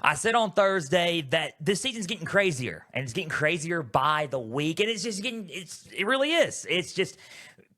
I said on Thursday that this season's getting crazier, and it's getting crazier by the week, and it's just it really is. It's just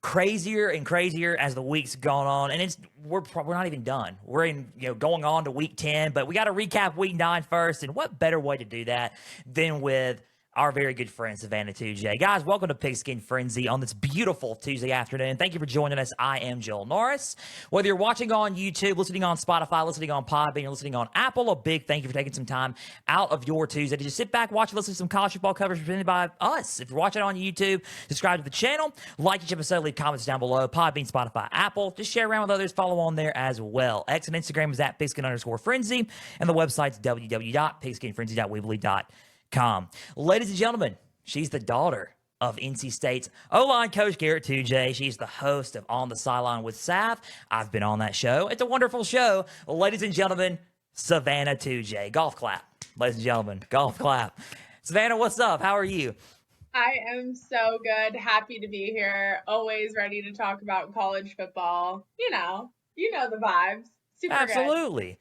crazier and crazier as the week's gone on, and we're not even done. We're going on to week 10, but we got to recap week 9 first, and what better way to do that than with our very good friend, Savanah Tujague. Guys, welcome to Pigskin Frenzy on this beautiful Tuesday afternoon. Thank you for joining us. I am Joel Norris. Whether you're watching on YouTube, listening on Spotify, listening on Podbean, or listening on Apple, a big thank you for taking some time out of your Tuesday to just sit back, watch, and listen to some college football coverage presented by us. If you're watching on YouTube, subscribe to the channel, like each episode, leave comments down below. Podbean, Spotify, Apple. Just share around with others. Follow on there as well. X and Instagram is at Pigskin_Frenzy, and the website's www.pigskinfrenzy.weebly.com. Ladies and gentlemen, she's the daughter of NC State's O-line coach Garrett Tujague. She's the host of On The Sideline with Sav. I've been on that show. It's a wonderful show. Ladies and gentlemen, Savanah Tujague. Golf clap. Ladies and gentlemen, golf clap. Savanah, what's up? How are you? I am so good. Happy to be here. Always ready to talk about college football. You know the vibes. Super Absolutely. Good.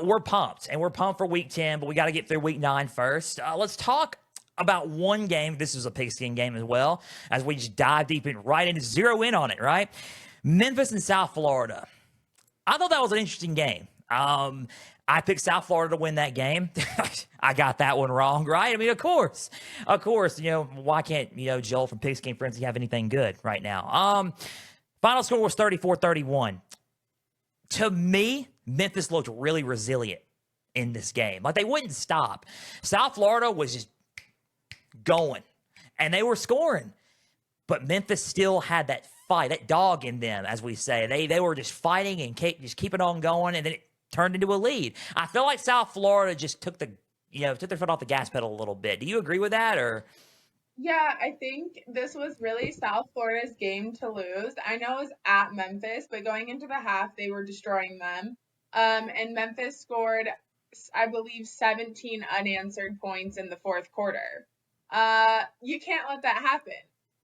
We're pumped, and we're pumped for week 10, but we got to get through week 9 first. Let's talk about one game. This is a pigskin game as well, as we just dive deep in, right into zero in on it, right? Memphis and South Florida. I thought that was an interesting game. I picked South Florida to win that game. I got that one wrong, right? I mean, of course, why can't, Joel from Pigskin Frenzy have anything good right now? Final score was 34-31. To me, Memphis looked really resilient in this game. Like, they wouldn't stop. South Florida was just going, and they were scoring. But Memphis still had that fight, that dog in them, as we say. They were just fighting and just keeping on going, and then it turned into a lead. I feel like South Florida just took their foot off the gas pedal a little bit. Do you agree with that, or? Yeah, I think this was really South Florida's game to lose. I know it was at Memphis, but going into the half, they were destroying them. And Memphis scored, I believe, 17 unanswered points in the fourth quarter. You can't let that happen.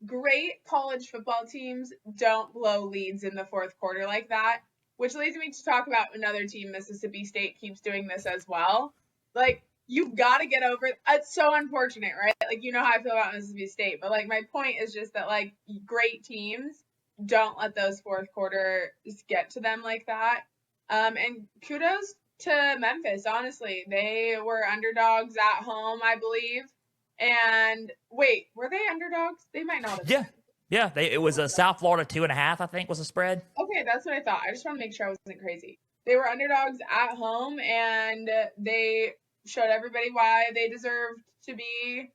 Great college football teams don't blow leads in the fourth quarter like that, which leads me to talk about another team. Mississippi State keeps doing this as well. Like, you've got to get over it. It's so unfortunate, right? Like, you know how I feel about Mississippi State. But, my point is just that, great teams don't let those fourth quarters get to them like that. And kudos to Memphis, honestly. They were underdogs at home, I believe. And, wait, were they underdogs? They might not have been. Yeah. It was a South Florida 2.5, I think, was the spread. Okay, that's what I thought. I just want to make sure I wasn't crazy. They were underdogs at home, and they showed everybody why they deserved to be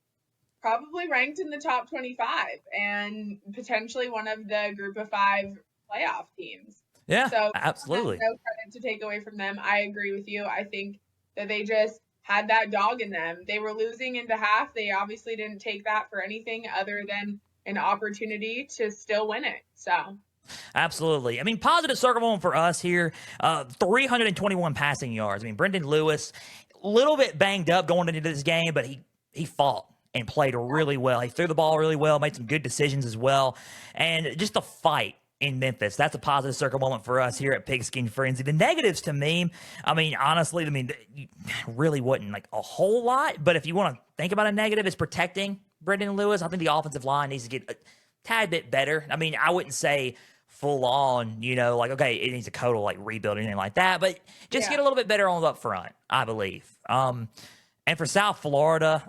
probably ranked in the top 25 and potentially one of the group of 5 playoff teams. Yeah, so absolutely. No credit to take away from them. I agree with you. I think that they just had that dog in them. They were losing into half. They obviously didn't take that for anything other than an opportunity to still win it. So absolutely. I mean, positive circle moment for us here. 321 passing yards. I mean, Brendan Lewis, a little bit banged up going into this game, but he fought and played really well. He threw the ball really well, made some good decisions as well. And just the fight in Memphis, that's a positive circle moment for us here at Pigskin Frenzy. The negatives to me, honestly, really wasn't a whole lot. But if you want to think about a negative, it's protecting Brendan Lewis. I think the offensive line needs to get a tad bit better. I wouldn't say full on, okay, it needs a total rebuild or anything like that, but just get a little bit better on the up front, I believe. And for South Florida,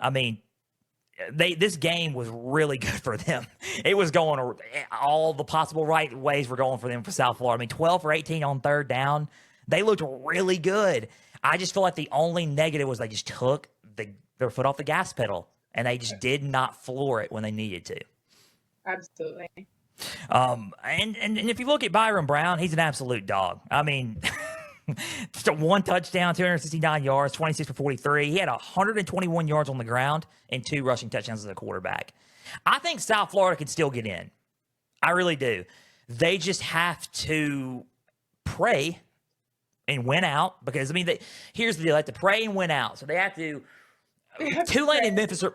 this game was really good for them. It was going all the possible right ways were going for them for South Florida. 12 for 18 on third down. They looked really good. I just feel like the only negative was they just took their foot off the gas pedal, and they just did not floor it when they needed to. Absolutely. And if you look at Byron Brown, he's an absolute dog. Just one touchdown, 269 yards, 26 for 43. He had 121 yards on the ground and 2 rushing touchdowns as a quarterback. I think South Florida could still get in. I really do. They just have to pray and win out because, here's the deal. They have to pray and win out. So they have to Tulane and Memphis are,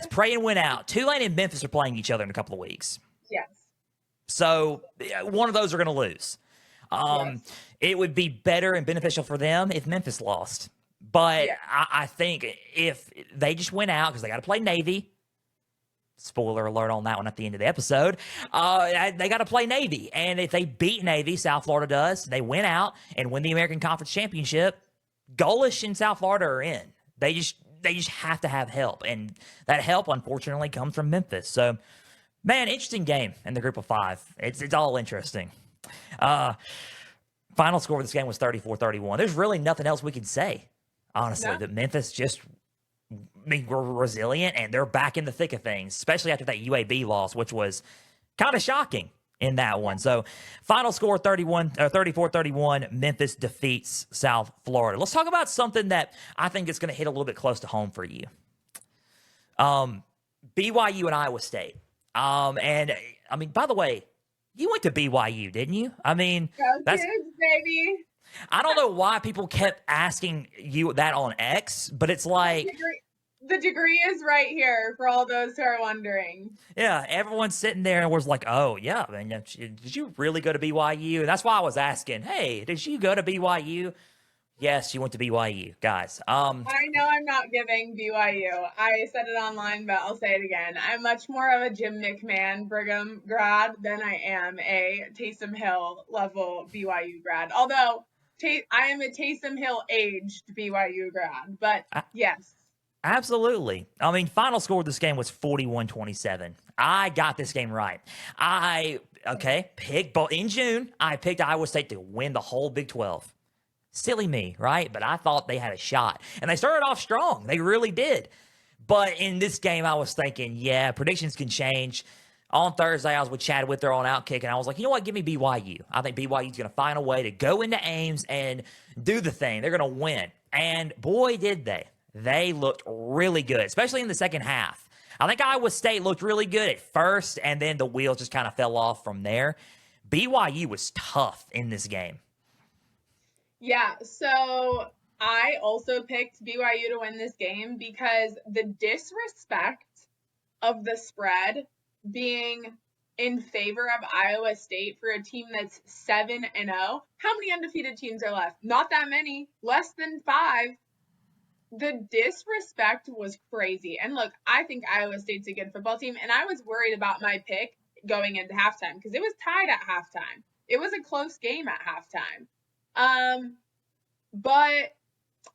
pray and win out. Tulane and Memphis are playing each other in a couple of weeks. Yes. So one of those are going to lose. It would be better and beneficial for them if Memphis lost. But Yeah. I think if they just went out because they got to play Navy. Spoiler alert on that one at the end of the episode. They got to play Navy. And if they beat Navy, South Florida does, they win out and win the American Conference Championship, Golish and South Florida are in. They just have to have help. And that help, unfortunately, comes from Memphis. So, man, interesting game in the group of 5. It's all interesting. Final score of this game was 34-31. There's really nothing else we can say, honestly, that Memphis just were resilient and they're back in the thick of things, especially after that UAB loss, which was kind of shocking in that one. So final score 34-31, Memphis defeats South Florida. Let's talk about something that I think is going to hit a little bit close to home for you. BYU and Iowa State. And I mean, by the way, you went to BYU, didn't you? I mean, Go that's kids, baby. I don't know why people kept asking you that on X, but it's like The degree is right here for all those who are wondering. yeah, everyone's sitting there and was like, oh, yeah, man, did you really go to BYU? And that's why I was asking, hey, did you go to BYU? Yes, you went to BYU, guys. I know I'm not giving BYU. I said it online, but I'll say it again. I'm much more of a Jim McMahon Brigham grad than I am a Taysom Hill level BYU grad. Although I am a Taysom Hill aged BYU grad, but yes. Absolutely. I mean, final score of this game was 41-27. I got this game right. In June, I picked Iowa State to win the whole Big 12. Silly me, right? But I thought they had a shot. And they started off strong. They really did. But in this game, I was thinking, yeah, predictions can change. On Thursday, I was with Chad with their on out kick, and I was like, you know what? Give me BYU. I think BYU's going to find a way to go into Ames and do the thing. They're going to win. And boy, did they. They looked really good, especially in the second half. I think Iowa State looked really good at first, and then the wheels just kind of fell off from there. BYU was tough in this game. Yeah, so I also picked BYU to win this game because the disrespect of the spread being in favor of Iowa State for a team that's 7-0. How many undefeated teams are left? Not that many, less than 5. The disrespect was crazy. And look, I think Iowa State's a good football team, and I was worried about my pick going into halftime because it was tied at halftime. It was a close game at halftime. But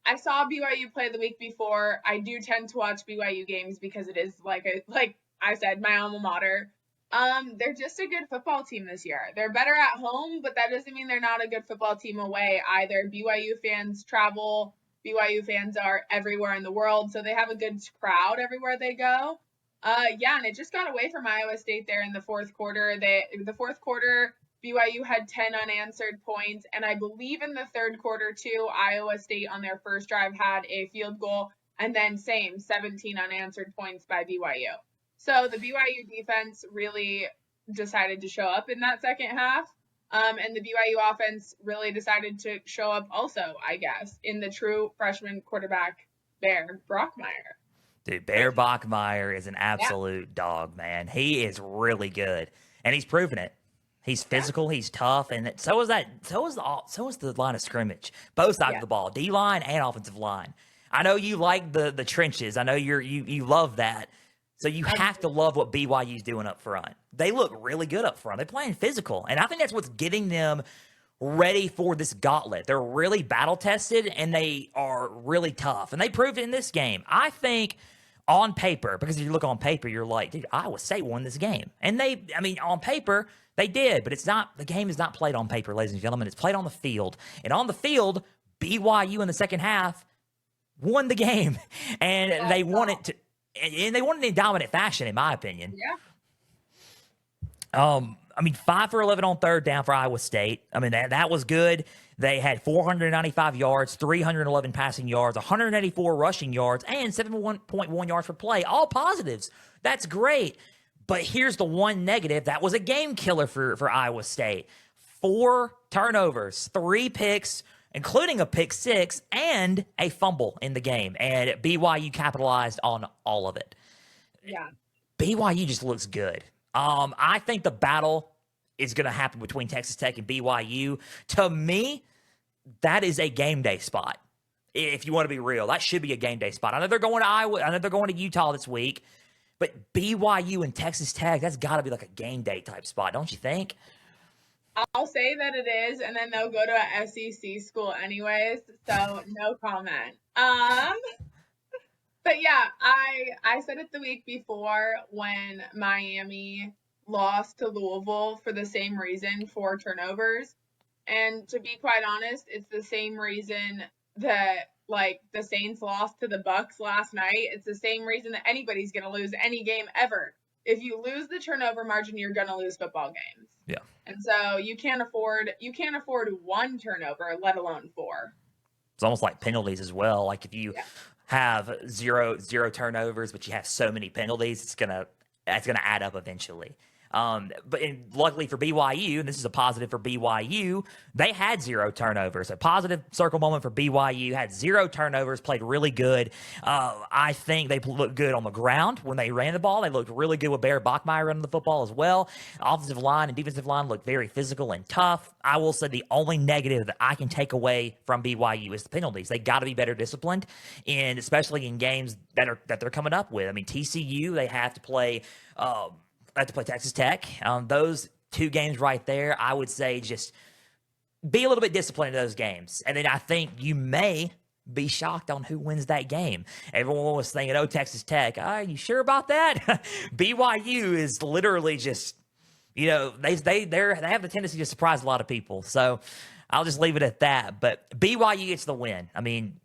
I saw BYU play the week before. I do tend to watch BYU games because it is like I said, my alma mater. They're just a good football team this year. They're better at home, but that doesn't mean they're not a good football team away either. BYU fans travel. BYU fans are everywhere in the world, so they have a good crowd everywhere they go. And it just got away from Iowa State there in the fourth quarter. The fourth quarter, BYU had 10 unanswered points, and I believe in the third quarter too, Iowa State on their first drive had a field goal, and then 17 unanswered points by BYU. So the BYU defense really decided to show up in that second half. And the BYU offense really decided to show up also, I guess, in the true freshman quarterback, Bear Brockmeyer. Dude, Bear Bachmeier is an absolute dog, man. He is really good, and he's proven it. He's physical, he's tough, and so is the line of scrimmage. Both sides of the ball, D line and offensive line. I know you like the trenches. I know you love that. So you have to love what BYU's doing up front. They look really good up front. They're playing physical, and I think that's what's getting them ready for this gauntlet. They're really battle-tested, and they are really tough, and they proved it in this game. I think on paper, because if you look on paper, you're like, dude, Iowa State won this game. And on paper, they did, but the game is not played on paper, ladies and gentlemen. It's played on the field. And on the field, BYU in the second half won the game, and they won it in dominant fashion, in my opinion. Yeah. 5 for 11 on third down for Iowa State. I mean, that was good. They had 495 yards, 311 passing yards, 184 rushing yards, and 7.1 yards per play. All positives. That's great. But here's the one negative. That was a game killer for Iowa State. 4 turnovers, 3 picks, including a pick 6 and a fumble in the game. And BYU capitalized on all of it. Yeah. BYU just looks good. I think the battle is going to happen between Texas Tech and BYU. To me, that is a game day spot. If you want to be real, that should be a game day spot. I know they're going to Iowa. I know they're going to Utah this week, but BYU and Texas Tech, that's got to be like a game day type spot, don't you think? I'll say that it is, and then they'll go to a SEC school anyways, so no comment. But yeah, I said it the week before when Miami lost to Louisville for the same reason, 4 turnovers. And to be quite honest, it's the same reason that like the Saints lost to the Bucks last night. It's the same reason that anybody's going to lose any game ever. If you lose the turnover margin, you're going to lose football games. Yeah. And so you can't afford 1 turnover, let alone 4. It's almost like penalties as well. Like if you have zero turnovers, but you have so many penalties, that's gonna add up eventually. But luckily for BYU, and this is a positive for BYU, they had 0 turnovers. A positive circle moment for BYU, had 0 turnovers, played really good. I think they looked good on the ground when they ran the ball. They looked really good with Bear Bachmeier running the football as well. Offensive line and defensive line looked very physical and tough. I will say the only negative that I can take away from BYU is the penalties. They got to be better disciplined, and especially in games that they're coming up with. I mean, TCU, they have to play Texas Tech. Those 2 games right there, I would say just be a little bit disciplined in those games. And then I think you may be shocked on who wins that game. Everyone was thinking, oh, Texas Tech. Are you sure about that? BYU is literally just, they have the tendency to surprise a lot of people. So I'll just leave it at that. But BYU gets the win. I mean,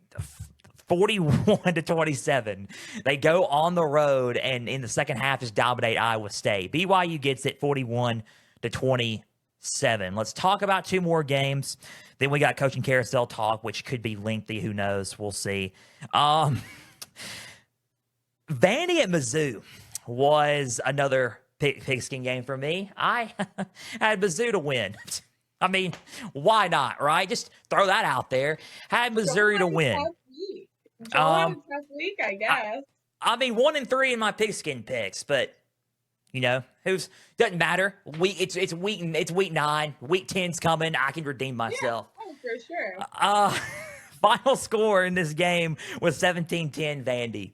41-27. They go on the road and in the second half just dominate Iowa State. BYU gets it 41-27. Let's talk about 2 more games. Then we got coaching carousel talk, which could be lengthy. Who knows? We'll see. Vandy at Mizzou was another pigskin game for me. I had Mizzou to win. I mean, why not, right? Just throw that out there. Had Missouri to win. Joel had a tough week, I guess. I mean, 1-3 in my pigskin picks, but doesn't matter. It's week 9. Week 10's coming. I can redeem myself. Yeah, for sure. Final score in this game was 17-10 Vandy.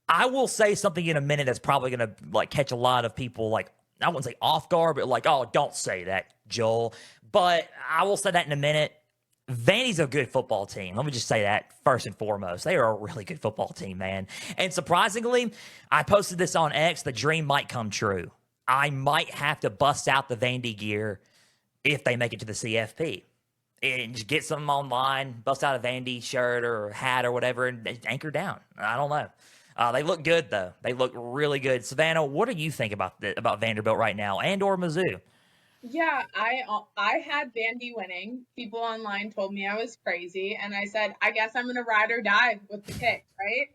I will say something in a minute that's probably gonna catch a lot of people I wouldn't say off guard, but oh, don't say that, Joel. But I will say that in a minute. Vandy's a good football team. Let me just say that first and foremost. They are a really good football team, man. And surprisingly, I posted this on X. The dream might come true. I might have to bust out the Vandy gear if they make it to the CFP. And just get something online, bust out a Vandy shirt or hat or whatever, and anchor down. I don't know. They look good, though. They look really good. Savannah, what do you think about Vanderbilt right now and or Mizzou? Yeah, I had Vandy winning. People online told me I was crazy, and I said, I guess I'm gonna ride or die with the pick, right?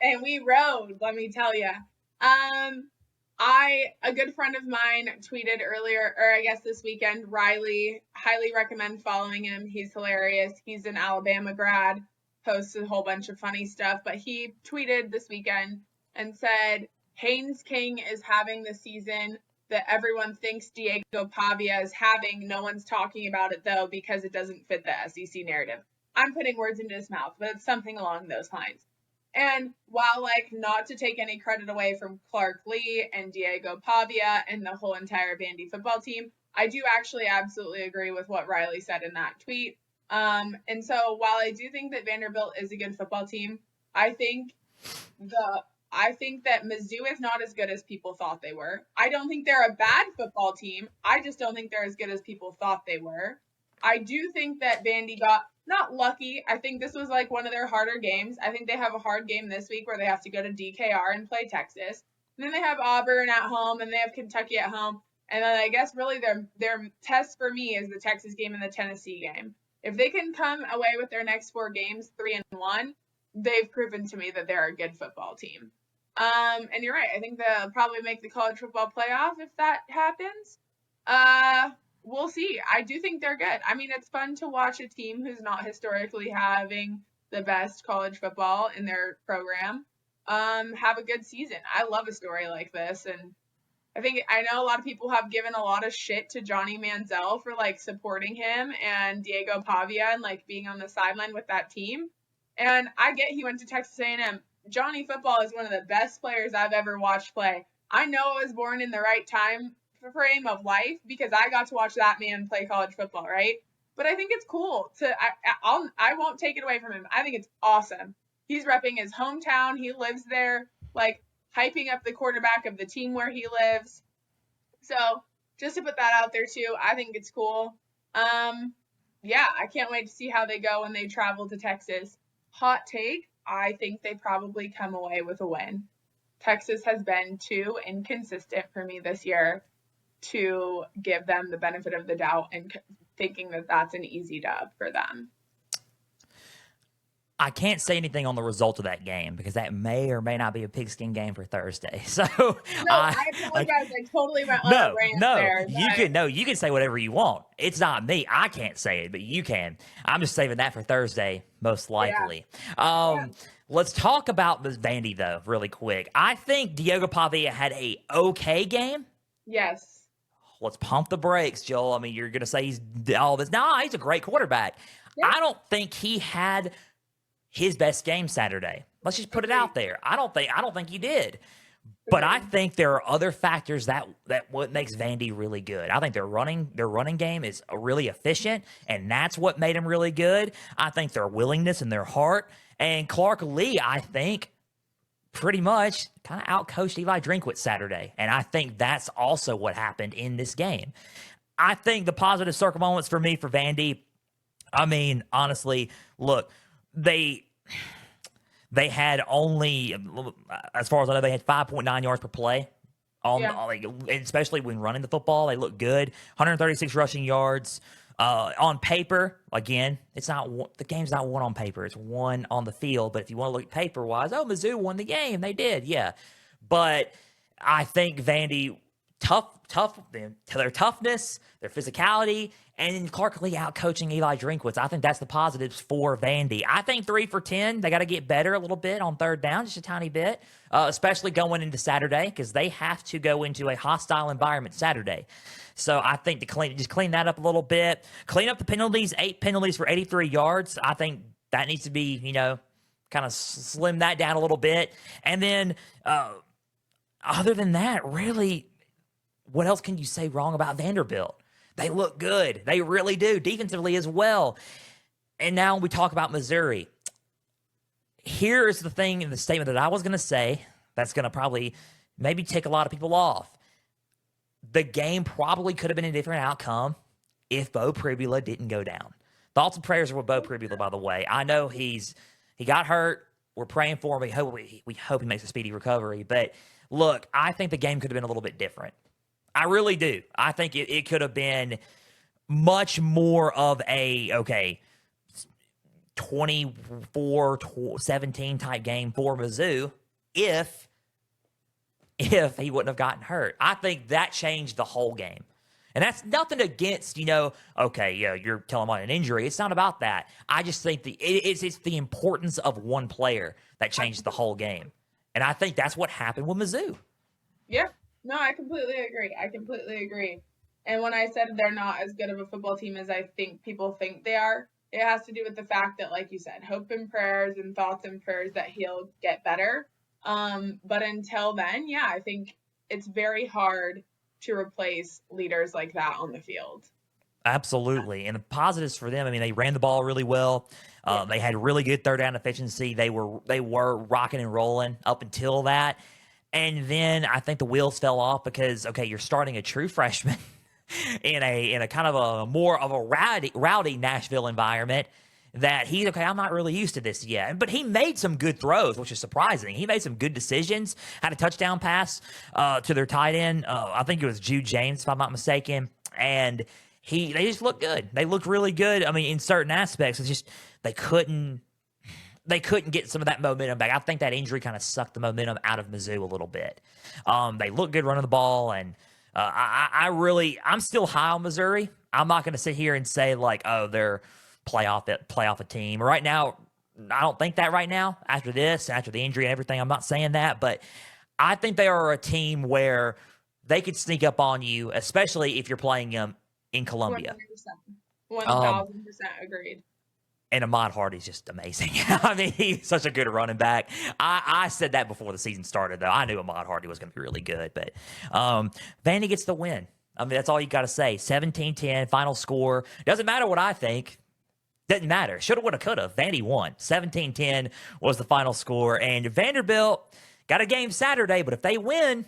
And we rode, let me tell you. A good friend of mine tweeted earlier, or I guess this weekend, Riley, highly recommend following him. He's hilarious. He's an Alabama grad, posts a whole bunch of funny stuff, but he tweeted this weekend and said, Haynes King is having the season that everyone thinks Diego Pavia is having. No one's talking about it, though, because it doesn't fit the SEC narrative. I'm putting words into his mouth, but it's something along those lines. And while, not to take any credit away from Clark Lee and Diego Pavia and the whole entire Vandy football team, I do actually absolutely agree with what Riley said in that tweet. And so while I do think that Vanderbilt is a good football team, I think that Mizzou is not as good as people thought they were. I don't think they're a bad football team. I just don't think they're as good as people thought they were. I do think that Vandy got not lucky. I think this was one of their harder games. I think they have a hard game this week where they have to go to DKR and play Texas. And then they have Auburn at home and they have Kentucky at home. And then I guess really their test for me is the Texas game and the Tennessee game. If they can come away with their next 4 games 3-1, they've proven to me that they're a good football team. And you're right. I think they'll probably make the college football playoff if that happens. We'll see. I do think they're good. I mean, it's fun to watch a team who's not historically having the best college football in their program have a good season. I love a story like this, and I know a lot of people have given a lot of shit to Johnny Manziel for like supporting him and Diego Pavia and like being on the sideline with that team. And I get he went to Texas A&M. Johnny Football is one of the best players I've ever watched play. I know I was born in the right time frame of life because I got to watch that man play college football, right? But I think it's cool to I won't take it away from him. I think it's awesome. He's repping his hometown. He lives there. Like hyping up the quarterback of the team where he lives. So just to put that out there too, I think it's cool. Yeah, I can't wait to see how they go when they travel to Texas. Hot take, I think they probably come away with a win. Texas has been too inconsistent for me this year to give them the benefit of the doubt and thinking that that's an easy dub for them. I can't say anything on the result of that game because that may or may not be a pigskin game for Thursday. So no, I apologize. I totally went on a rant there. You can say whatever you want. It's not me. I can't say it, but you can. I'm just saving that for Thursday, most likely. Yeah. Let's talk about this Vandy though, really quick. I think Diego Pavia had a okay game. Yes. Let's pump the brakes, Joel. I mean, you're gonna say he's all this. No, he's a great quarterback. Yeah. I don't think he had his best game Saturday. Let's just put it out there. I don't think he did. But I think there are other factors that what makes Vandy really good. I think their running game is really efficient, and that's what made him really good. I think their willingness and their heart. And Clark Lee, I think, pretty much kind of outcoached Eli Drinkwitz Saturday. And I think that's also what happened in this game. I think the positive circle moments for me for Vandy, I mean, honestly, look, they had only, as far as I know, they had 5.9 yards per play. Especially when running the football, they look good. 136 rushing yards. On paper, again, it's not the game's not won on paper. It's won on the field. But if you want to look paper-wise, Mizzou won the game. They did, yeah. But I think Vandy, their toughness, their physicality, and Clark Lee out coaching Eli Drinkwitz. I think that's the positives for Vandy. I think 3 for 10. They got to get better a little bit on third down, just a tiny bit, especially going into Saturday because they have to go into a hostile environment Saturday. So I think to clean that up a little bit, clean up the penalties. 8 penalties for 83 yards. I think that needs to be, kind of slim that down a little bit. And then other than that, really, what else can you say wrong about Vanderbilt? They look good. They really do, defensively as well. And now we talk about Missouri. Here is the thing in the statement that I was going to say that's going to probably maybe tick a lot of people off. The game probably could have been a different outcome if Bo Pribula didn't go down. Thoughts and prayers are with Bo Pribula, by the way. I know he got hurt. We're praying for him. We hope he makes a speedy recovery. But look, I think the game could have been a little bit different. I really do. I think it could have been much more of a, 24-17 type game for Mizzou if he wouldn't have gotten hurt. I think that changed the whole game. And that's nothing against, you're telling me an injury. It's not about that. I just think it's the importance of one player that changed the whole game. And I think that's what happened with Mizzou. Yeah. No, I completely agree. And when I said they're not as good of a football team as I think people think they are, it has to do with the fact that, like you said, hope and prayers and thoughts and prayers that he'll get better. But until then, yeah, I think it's very hard to replace leaders like that on the field. Absolutely. And the positives for them, I mean, they ran the ball really well. They had really good third down efficiency. They were rocking and rolling up until that. And then I think the wheels fell off because, you're starting a true freshman in a kind of a more of a rowdy Nashville environment that I'm not really used to this yet. But he made some good throws, which is surprising. He made some good decisions, had a touchdown pass to their tight end. I think it was Jude James, if I'm not mistaken. And they just looked good. They looked really good. I mean, in certain aspects, it's just they couldn't get some of that momentum back. I think that injury kind of sucked the momentum out of Mizzou a little bit. They look good running the ball, and I'm still high on Missouri. I'm not going to sit here and say they're playoff a team right now. I don't think that right now. After this, after the injury and everything, I'm not saying that, but I think they are a team where they could sneak up on you, especially if you're playing them in Columbia. 100%. Um, 1000% agreed. And Ahmad Hardy's just amazing. I mean, he's such a good running back. I said that before the season started, though. I knew Ahmad Hardy was going to be really good. But Vandy gets the win. I mean, that's all you got to say. 17-10, final score. Doesn't matter what I think. Doesn't matter. Shoulda, woulda, coulda. Vandy won. 17-10 was the final score. And Vanderbilt got a game Saturday, but if they win,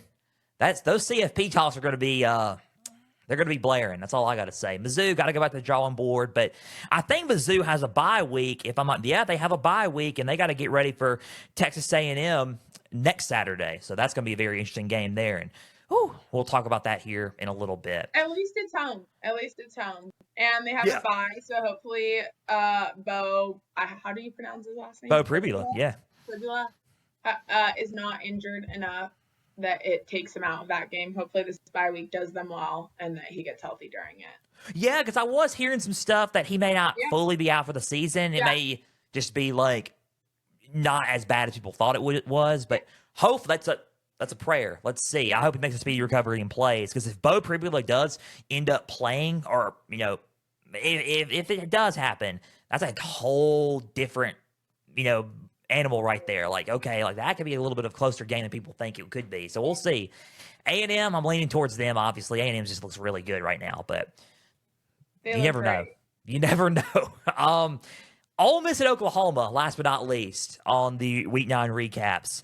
those CFP talks are going to be they're going to be blaring. That's all I got to say. Mizzou got to go back to the drawing board, but I think Mizzou has a bye week. If I'm not, yeah, they have a bye week, and they got to get ready for Texas A&M next Saturday. So that's going to be a very interesting game there. And we'll talk about that here in a little bit. At least it's home. And they have a bye, so hopefully Bo, how do you pronounce his last name? Bo Pribula, yeah. Pribula is not injured enough that it takes him out of that game. Hopefully this bye week does them well and that he gets healthy during it. Yeah, because I was hearing some stuff that he may not fully be out for the season. It may just be like not as bad as people thought it was, but hopefully that's a prayer. Let's see. I hope he makes a speedy recovery and plays, because if Bo Pribula does end up playing, or if it does happen, that's a whole different animal right there. Like, okay, like that could be a little bit of a closer game than people think it could be. So we'll see. A&M, I'm leaning towards them, obviously. A&M just looks really good right now, but you never know. You never know. Ole Miss at Oklahoma, last but not least, on the Week 9 recaps.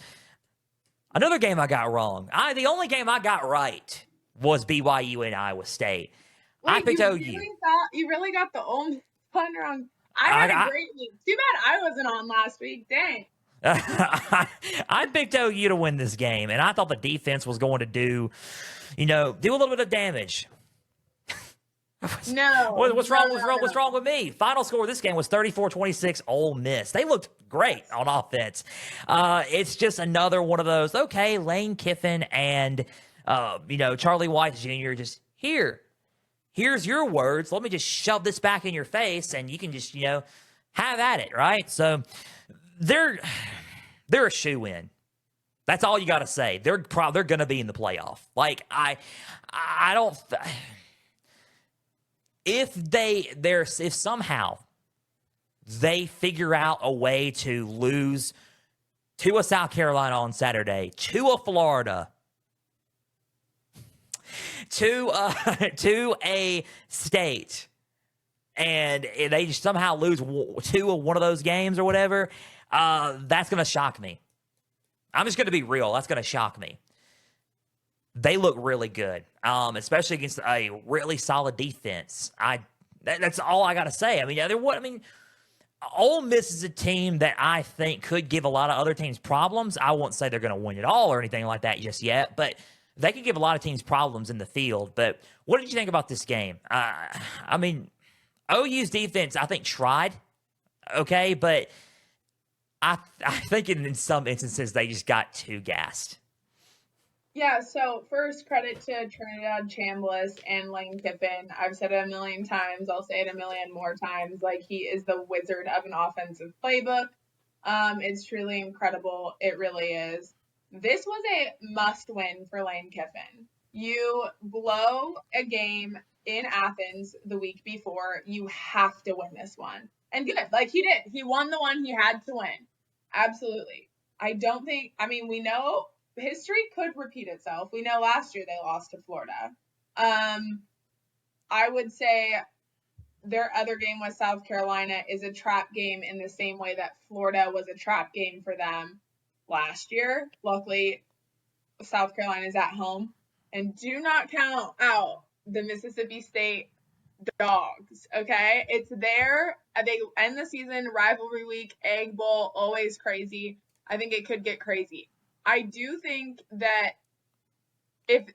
Another game I got wrong. The only game I got right was BYU and Iowa State. Wait, I picked OU. You really got the Ole Miss one wrong. I had a great week. Too bad I wasn't on last week. Dang. I picked OU to win this game, and I thought the defense was going to do a little bit of damage. No. What's wrong with me? Final score of this game was 34-26 Ole Miss. They looked great on offense. It's just another one of those, okay, Lane Kiffin and Charlie White Jr. just here's your words. Let me just shove this back in your face, and you can just, have at it, right? So they're a shoe-in. That's all you got to say. They're going to be in the playoff. Like, I don't if somehow they figure out a way to lose to a South Carolina on Saturday, to a Florida, to a state, and they just somehow lose two of one of those games or whatever, that's going to shock me. I'm just going to be real. That's going to shock me. They look really good, especially against a really solid defense. That's all I got to say. I mean, Ole Miss is a team that I think could give a lot of other teams problems. I won't say they're going to win it all or anything like that just yet, but they could give a lot of teams problems in the field. But what did you think about this game? OU's defense, I think, tried, okay, but I think in some instances they just got too gassed. Yeah, so first, credit to Trinidad Chambliss and Lane Kiffin. I've said it a million times. I'll say it a million more times. Like, he is the wizard of an offensive playbook. It's truly incredible. It really is. This was a must-win for Lane Kiffin. You blow a game in Athens the week before, you have to win this one. And good, like he did. He won the one he had to win. Absolutely. We know history could repeat itself. We know last year they lost to Florida. I would say their other game with South Carolina is a trap game in the same way that Florida was a trap game for them last year. Luckily, South Carolina is at home. And do not count out the Mississippi State Dogs, okay? It's there. They end the season, rivalry week, Egg Bowl, always crazy. I think it could get crazy. I do think that if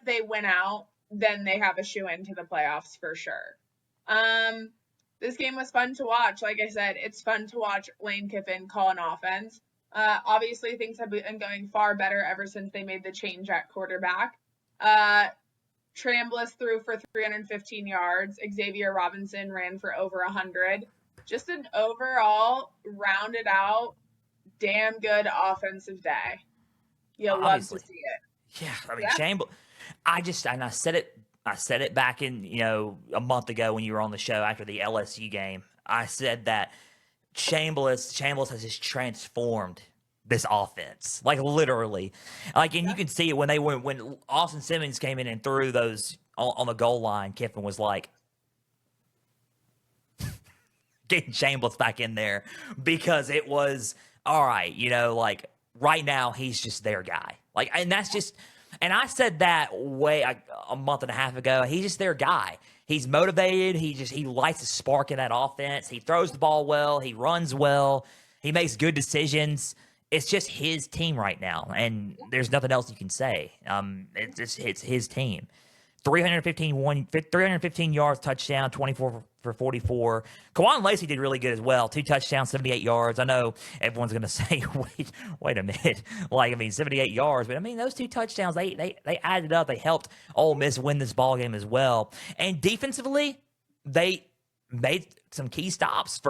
they win out, then they have a shoe-in to the playoffs for sure. This game was fun to watch. Like I said, it's fun to watch Lane Kiffin call an offense. Obviously, things have been going far better ever since they made the change at quarterback. Chambliss threw for 315 yards. Xavier Robinson ran for over 100. Just an overall, rounded out, damn good offensive day. You'll love to see it. Yeah, I mean, Yeah. and I said it back in, a month ago when you were on the show after the LSU game. I said that Chambliss has just transformed this offense, like literally. Like, and you can see it when Austin Simmons came in and threw those on the goal line. Kiffin was like getting Chambliss back in there because it was all right. Like right now he's just their guy. Like, and that's just. And I said that a month and a half ago. He's just their guy. He's motivated. He lights a spark in that offense. He throws the ball well. He runs well. He makes good decisions. It's just his team right now, and there's nothing else you can say. It's his team. 315 yards, touchdown, 24 for 44. Kawan Lacey did really good as well. 2 touchdowns, 78 yards. I know everyone's going to say, wait a minute. 78 yards. But, those 2 touchdowns, they added up. They helped Ole Miss win this ball game as well. And defensively, they made some key stops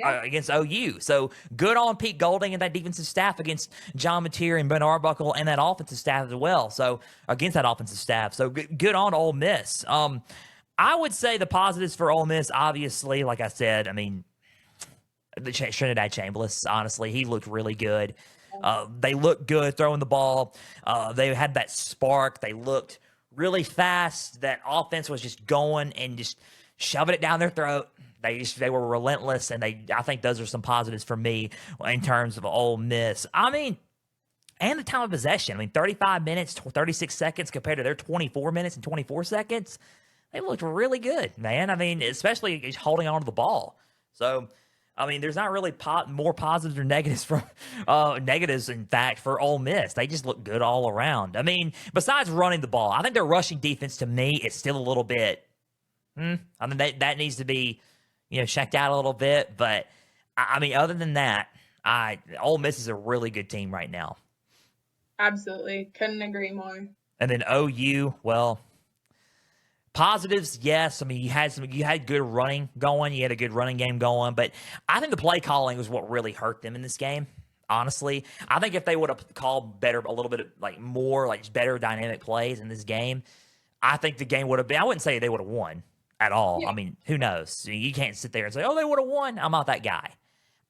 against OU. So good on Pete Golding and that defensive staff against John Mateer and Ben Arbuckle and that offensive staff as well. So against that offensive staff. So good on Ole Miss. I would say the positives for Ole Miss, obviously, like I said, Trinidad Chambliss, honestly, he looked really good. They looked good throwing the ball. They had that spark. They looked really fast. That offense was just going and just shoving it down their throat. They were relentless, and I think those are some positives for me in terms of Ole Miss. And the time of possession. 35 minutes, 36 seconds compared to their 24 minutes and 24 seconds. They looked really good, man. Especially holding on to the ball. So, there's not really more positives or negatives from negatives, in fact, for Ole Miss. They just look good all around. Besides running the ball, I think their rushing defense to me is still a little bit. That needs to be, checked out a little bit. But other than that, Ole Miss is a really good team right now. Absolutely, couldn't agree more. And then OU, well, positives, yes. You had good running going. You had a good running game going. But I think the play calling was what really hurt them in this game. Honestly, I think if they would have called a little bit more better dynamic plays in this game, I think the game would have been. I wouldn't say they would have won at all. Yeah. Who knows? You can't sit there and say, "Oh, they would have won." I'm not that guy.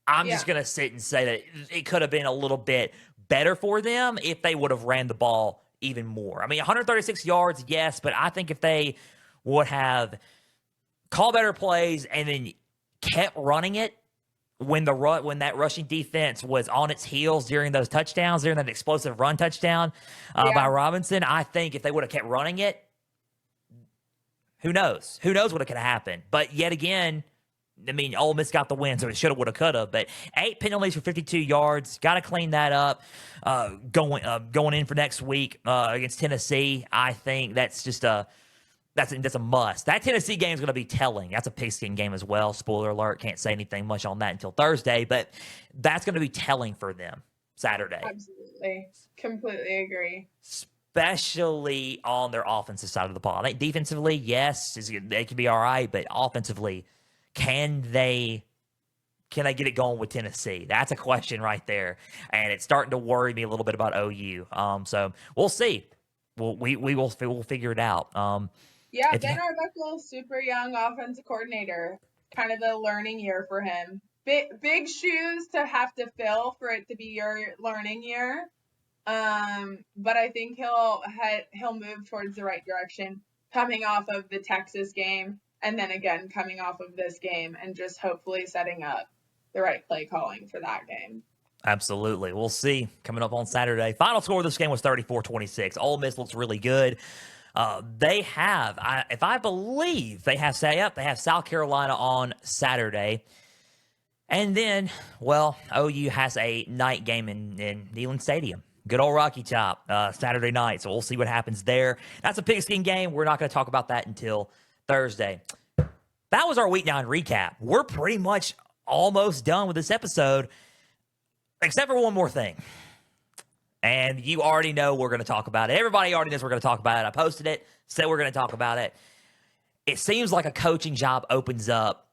I'm just gonna sit and say that it could have been a little bit better for them if they would have ran the ball even more. 136 yards, yes, but I think if they would have called better plays and then kept running it when that rushing defense was on its heels during those touchdowns, during that explosive run touchdown by Robinson, I think if they would have kept running it, who knows? Who knows what could have happened? But yet again, Ole Miss got the win, so it should have, would have, could have. But 8 penalties for 52 yards. Got to clean that up. Going in for next week against Tennessee, I think that's just that's a must. That Tennessee game is going to be telling. That's a Pigskin game as well. Spoiler alert. Can't say anything much on that until Thursday, but that's going to be telling for them Saturday. Absolutely. Completely agree. Especially on their offensive side of the ball. I think defensively, yes, they can be all right, but offensively, can they get it going with Tennessee? That's a question right there, and it's starting to worry me a little bit about OU. So we'll see. We'll figure it out. Ben Arbuckle, super young offensive coordinator, kind of a learning year for him. Big shoes to have to fill for it to be your learning year. But I think he'll move towards the right direction coming off of the Texas game and then again coming off of this game and just hopefully setting up the right play calling for that game. Absolutely. We'll see coming up on Saturday. Final score of this game was 34-26. Ole Miss looks really good. They have, if I believe, they have South Carolina on Saturday. And then, OU has a night game in Neyland Stadium. Good old Rocky Top, Saturday night. So we'll see what happens there. That's a Pigskin game. We're not going to talk about that until Thursday. That was our Week 9 recap. We're pretty much almost done with this episode, except for one more thing. And you already know we're going to talk about it. Everybody already knows we're going to talk about it. I posted it, said we're going to talk about it. It seems like a coaching job opens up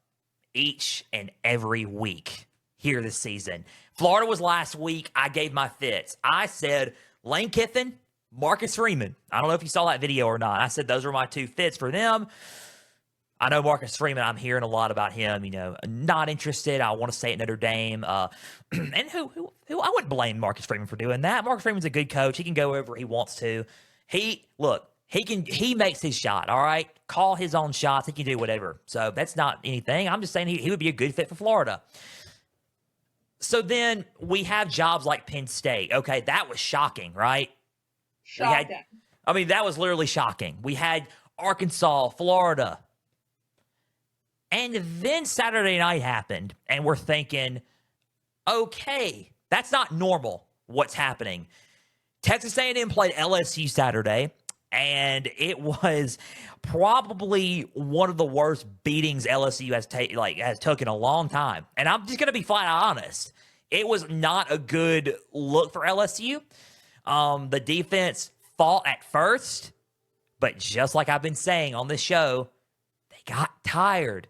each and every week here this season. Florida was last week. I gave my fits. I said Lane Kiffin Marcus Freeman. I don't know if you saw that video or not. I said those were my two fits for them. I know Marcus Freeman. I'm hearing a lot about him. Not interested. I want to stay at Notre Dame. And who I wouldn't blame Marcus Freeman for doing that. Marcus Freeman's a good coach. He can go wherever he wants to. He makes his shot. All right, call his own shots. He can do whatever. So that's not anything. I'm just saying he would be a good fit for Florida. So then we have jobs like Penn State. Okay, that was shocking, right? Shocking. That was literally shocking. We had Arkansas, Florida. And then Saturday night happened, and we're thinking, okay, that's not normal, what's happening. Texas A&M played LSU Saturday, and it was probably one of the worst beatings LSU has took in a long time. And I'm just going to be flat out honest. It was not a good look for LSU. The defense fought at first, but just like I've been saying on this show, they got tired.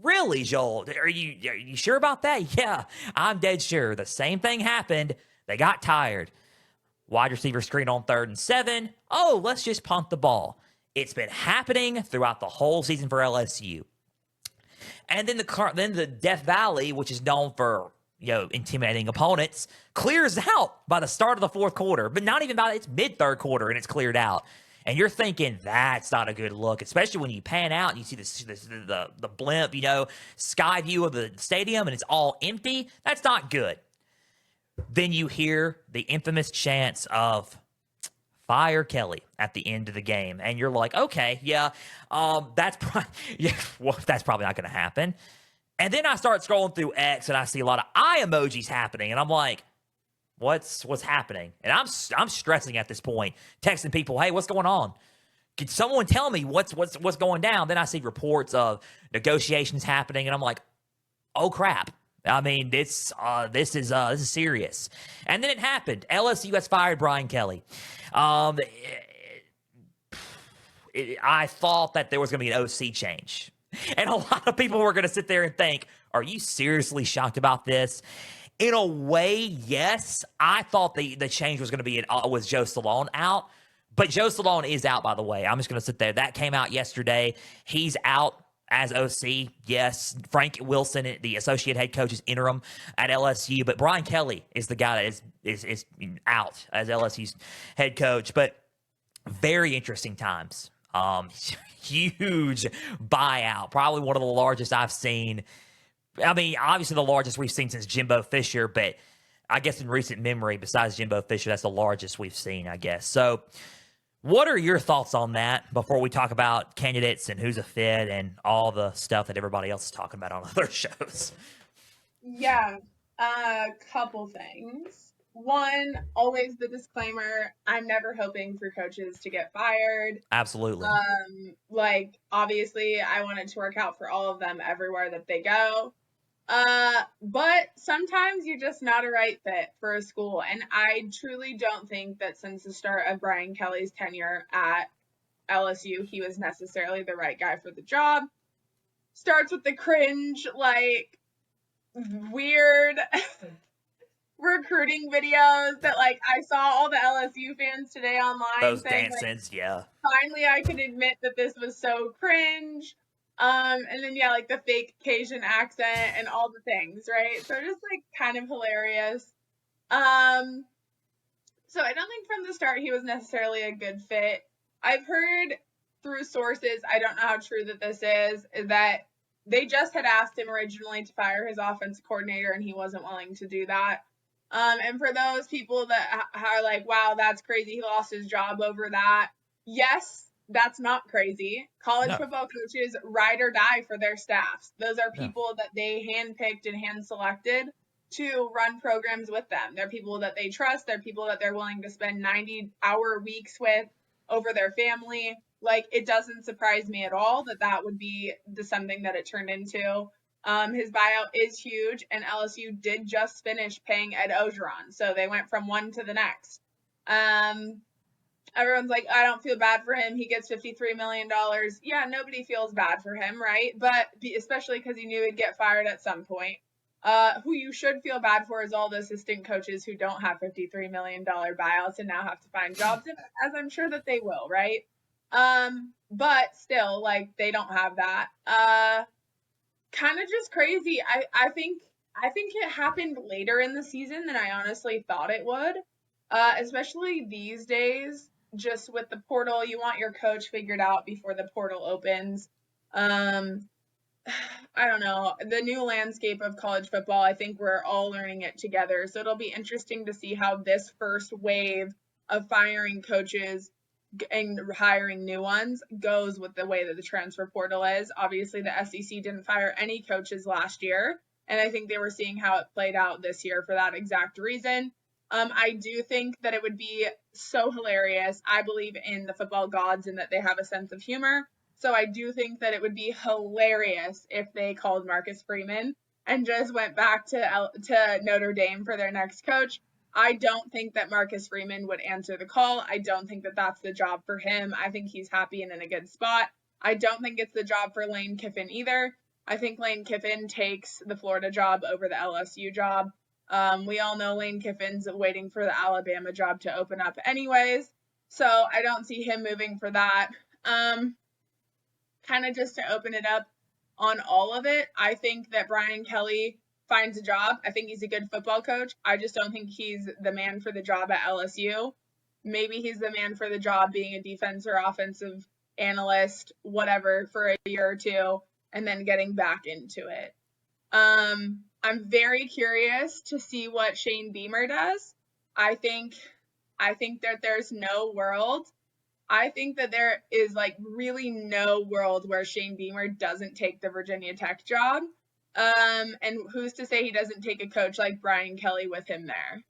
Really, Joel? Are you sure about that? Yeah, I'm dead sure. The same thing happened. They got tired. Wide receiver screen on 3rd and 7. Oh, let's just punt the ball. It's been happening throughout the whole season for LSU. And then the Death Valley, which is known for intimidating opponents, clears out by the start of the 4th quarter, but not even by its mid-3rd quarter, and it's cleared out. And you're thinking that's not a good look, especially when you pan out and you see the blimp, sky view of the stadium and it's all empty. That's not good. Then you hear the infamous chants of "Fire Kelly" at the end of the game, and you're like, okay, that's probably not going to happen. And then I start scrolling through X and I see a lot of eye emojis happening, and I'm like, What's happening? And I'm stressing at this point, texting people, hey, what's going on? Can someone tell me what's going down? Then I see reports of negotiations happening, and I'm like, oh crap. This is serious. And then it happened. LSU has fired Brian Kelly. I thought that there was going to be an OC change, and a lot of people were going to sit there and think, are you seriously shocked about this? In a way, yes. I thought the change was going to be with Joe Salone out. But Joe Salone is out, by the way. I'm just going to sit there. That came out yesterday. He's out as OC. Yes. Frank Wilson, the associate head coach, is interim at LSU. But Brian Kelly is the guy that is out as LSU's head coach. But very interesting times. Huge buyout. Probably one of the largest I've seen. Obviously the largest we've seen since Jimbo Fisher, but I guess in recent memory, besides Jimbo Fisher, that's the largest we've seen, I guess. So what are your thoughts on that before we talk about candidates and who's a fit and all the stuff that everybody else is talking about on other shows? Yeah, a couple things. One, always the disclaimer, I'm never hoping for coaches to get fired. Absolutely. Obviously, I want it to work out for all of them everywhere that they go. But sometimes you're just not a right fit for a school. And I truly don't think that since the start of Brian Kelly's tenure at LSU, he was necessarily the right guy for the job. Starts with the cringe, weird recruiting videos that I saw all the LSU fans today online. Those dances, yeah. Finally, I can admit that this was so cringe. And then the fake Cajun accent and all the things, right? So just kind of hilarious. So I don't think from the start he was necessarily a good fit. I've heard through sources, I don't know how true that this is that they just had asked him originally to fire his offensive coordinator and he wasn't willing to do that. And for those people that are like, wow, that's crazy, he lost his job over that. Yes, that's not crazy. College football coaches ride or die for their staffs. Those are people that they handpicked and hand-selected to run programs with them. They're people that they trust. They're people that they're willing to spend 90-hour weeks with over their family. It doesn't surprise me at all that would be something that it turned into. His buyout is huge, and LSU did just finish paying Ed Ogeron, so they went from one to the next. Everyone's like, I don't feel bad for him. He gets $53 million. Yeah, nobody feels bad for him, right? But especially because he knew he'd get fired at some point. Who you should feel bad for is all the assistant coaches who don't have $53 million buyouts and now have to find jobs, as I'm sure that they will, right? But still, like, they don't have that. Kind of just crazy. I think it happened later in the season than I honestly thought it would. Especially these days, just with the portal, you want your coach figured out before the portal opens. Um, I don't know. The new landscape of college football, I think we're all learning it together. So it'll be interesting to see how this first wave of firing coaches and hiring new ones goes with the way that the transfer portal is. Obviously, the SEC didn't fire any coaches last year, and I think they were seeing how it played out this year for that exact reason. I do think that it would be so hilarious. I believe in the football gods and that they have a sense of humor. So I do think that it would be hilarious if they called Marcus Freeman and just went back to Notre Dame for their next coach. I don't think that Marcus Freeman would answer the call. I don't think that that's the job for him. I think he's happy and in a good spot. I don't think it's the job for Lane Kiffin either. I think Lane Kiffin takes the Florida job over the LSU job. We all know Lane Kiffin's waiting for the Alabama job to open up anyways. So I don't see him moving for that. Kind of just to open it up on all of it, I think that Brian Kelly finds a job. I think he's a good football coach. I just don't think he's the man for the job at LSU. Maybe he's the man for the job being a defense or offensive analyst, whatever, for a year or two, and then getting back into it. I'm very curious to see what Shane Beamer does. I think that there's no world. I think that there is like really no world where Shane Beamer doesn't take the Virginia Tech job. And who's to say he doesn't take a coach like Brian Kelly with him there?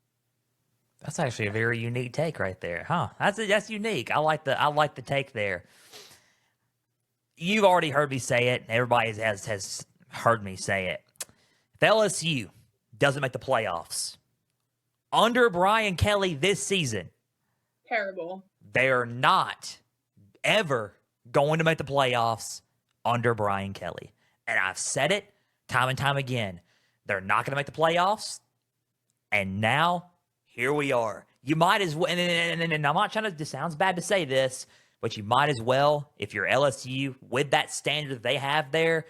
That's actually a very unique take right there, huh? That's unique. I like the take there. You've already heard me say it. Everybody has heard me say it. If LSU doesn't make the playoffs under Brian Kelly this season, Terrible. they are not ever going to make the playoffs under Brian Kelly. And I've said it time and time again. They're not going to make the playoffs. And now, here we are. You might as well, and I'm not trying to, this sounds bad to say this, but you might as well, if you're LSU, with that standard that they have there,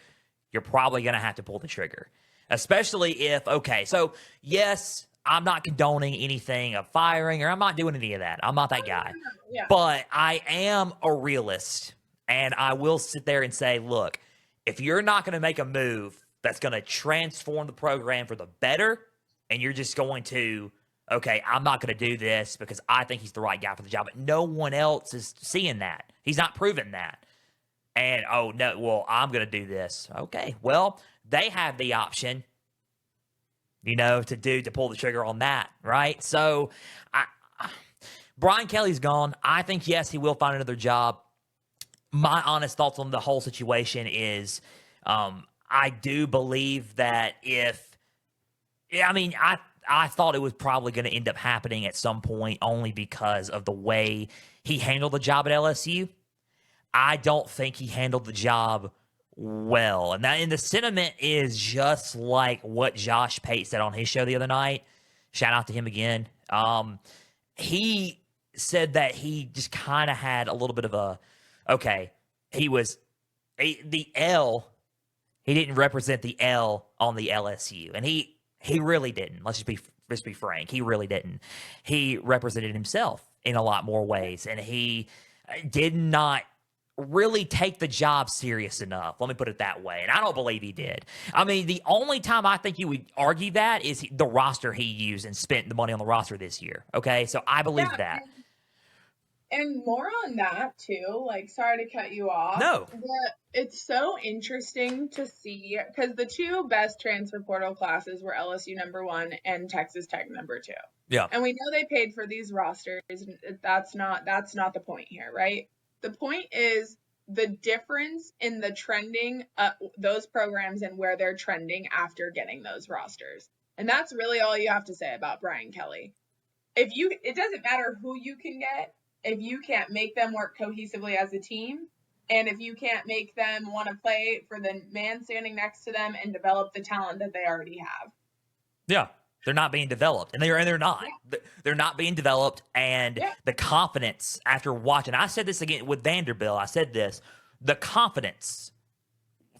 you're probably going to have to pull the trigger. Especially if, okay, so yes, I'm not condoning anything of firing, or I'm not doing any of that. I'm not that guy. Yeah. But I am a realist, and I will sit there and say, look, if you're not going to make a move that's going to transform the program for the better, and you're just going to, okay, I'm not going to do this because I think he's the right guy for the job, but no one else is seeing that. He's not proving that. And, oh, no, well, I'm going to do this. Okay, well, they have the option, to pull the trigger on that, right? So, Brian Kelly's gone. I think, yes, he will find another job. My honest thoughts on the whole situation is I do believe that I thought it was probably going to end up happening at some point only because of the way he handled the job at LSU. I don't think he handled the job well. And the sentiment is just like what Josh Pate said on his show the other night. Shout out to him again. He said that he just kind of had a little bit of the L. He didn't represent the L on the LSU, and he really didn't. Let's be frank. He really didn't. He represented himself in a lot more ways, and he did not really take the job serious enough. Let me put it that way. And I don't believe he did. I mean, the only time I think you would argue that is the roster he used and spent the money on the roster this year. Okay, so I believe that. And more on that too, like, sorry to cut you off. No. It's so interesting to see because the two best transfer portal classes were LSU #1 and Texas Tech #2. Yeah. And we know they paid for these rosters. That's not the point here, right? The point is the difference in the trending those programs and where they're trending after getting those rosters. And that's really all you have to say about Brian Kelly. It doesn't matter who you can get. If you can't make them work cohesively as a team, And if you can't make them want to play for the man standing next to them and develop the talent that they already have. Yeah. They're not being developed, and they're not. Yeah. They're not being developed, and Yeah. the confidence after watching. I said this again with Vanderbilt. I said this. The confidence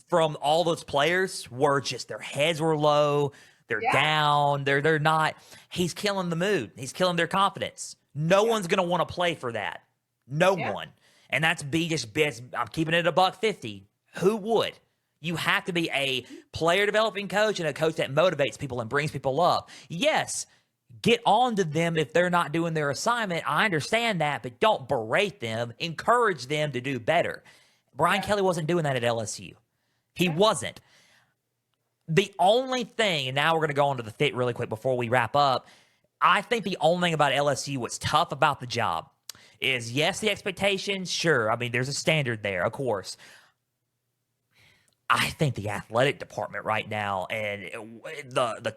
from all those players were just their heads were low. They're Yeah. down. They're not. He's killing the mood. He's killing their confidence. No one's gonna want to play for that. No one. And that's biggest best. I'm keeping it $1.50. Who would? You have to be a player developing coach and a coach that motivates people and brings people up. Yes, get on to them if they're not doing their assignment. I understand that, but don't berate them. Encourage them to do better. Brian Kelly wasn't doing that at LSU. He wasn't. The only thing, and now we're going to go on to the fit really quick before we wrap up. I think the only thing about LSU, what's tough about the job is, yes, the expectations, sure. I mean, there's a standard there, of course. I think the athletic department right now and the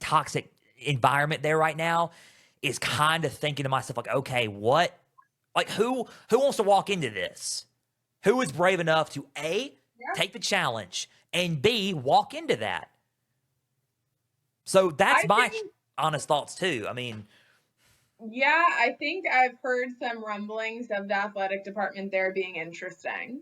toxic environment there right now is kind of thinking to myself, like, okay, what? Like, who wants to walk into this? Who is brave enough to A, take the challenge, and B, walk into that? So that's my honest thoughts too. I mean, yeah, I think I've heard some rumblings of the athletic department there being interesting.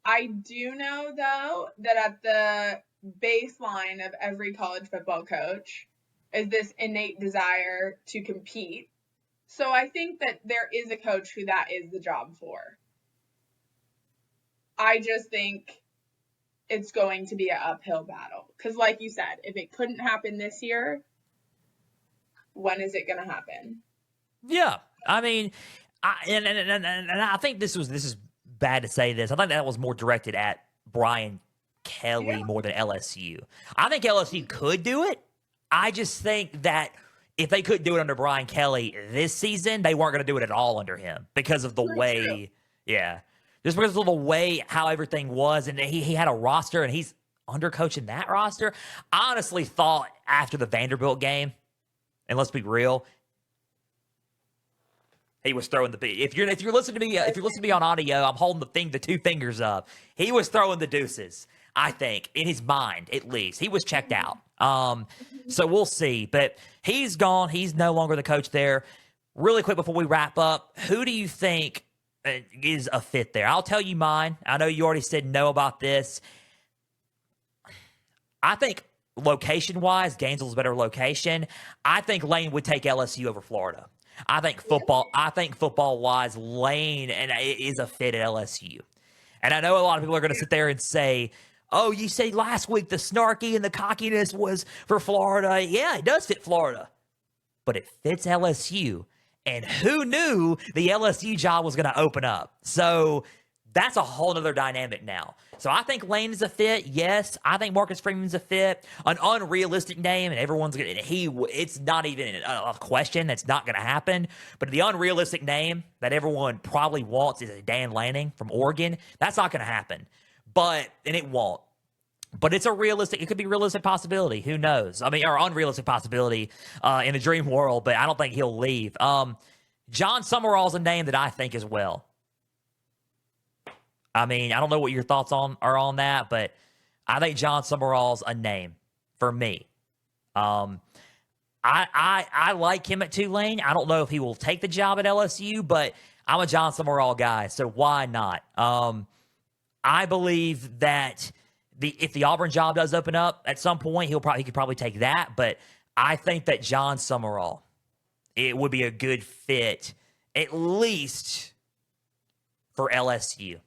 I do know though that at the baseline of every college football coach is this innate desire to compete. So I think that there is a coach who that is the job for. I just think it's going to be an uphill battle. Because like you said, if it couldn't happen this year, when is it going to happen? Yeah. I mean, I think this is bad to say this. I think that was more directed at Brian Kelly more than LSU. I think LSU could do it. I just think that if they couldn't do it under Brian Kelly this season, they weren't going to do it at all under him because of the way, just because of the way how everything was. And he had a roster and he's undercoaching that roster. I honestly thought after the Vanderbilt game, and let's be real, he was throwing the. If you're listening to me on audio, I'm holding the two fingers up. He was throwing the deuces. I think in his mind, at least, he was checked out. So we'll see. But he's gone. He's no longer the coach there. Really quick before we wrap up, who do you think is a fit there? I'll tell you mine. I know you already said no about this. I think location-wise, Gainesville's a better location. I think Lane would take LSU over Florida. I think football-wise, Lane is a fit at LSU. And I know a lot of people are going to sit there and say, oh, you said last week the snarky and the cockiness was for Florida. Yeah, it does fit Florida. But it fits LSU. And who knew the LSU job was going to open up? So that's a whole other dynamic now. So I think Lane is a fit. Yes, I think Marcus Freeman's a fit. An unrealistic name, and everyone's going to, it's not even a question. That's not going to happen. But the unrealistic name that everyone probably wants is a Dan Lanning from Oregon. That's not going to happen. And it won't. But it could be a realistic possibility. Who knows? I mean, or unrealistic possibility in the dream world, but I don't think he'll leave. John Summerall's a name that I think as well. I mean, I don't know what your thoughts are on that, but I think John Summerall's a name for me. I like him at Tulane. I don't know if he will take the job at LSU, but I'm a John Summerall guy, so why not? I believe that if the Auburn job does open up at some point, he could probably take that. But I think that John Summerall, it would be a good fit, at least for LSU.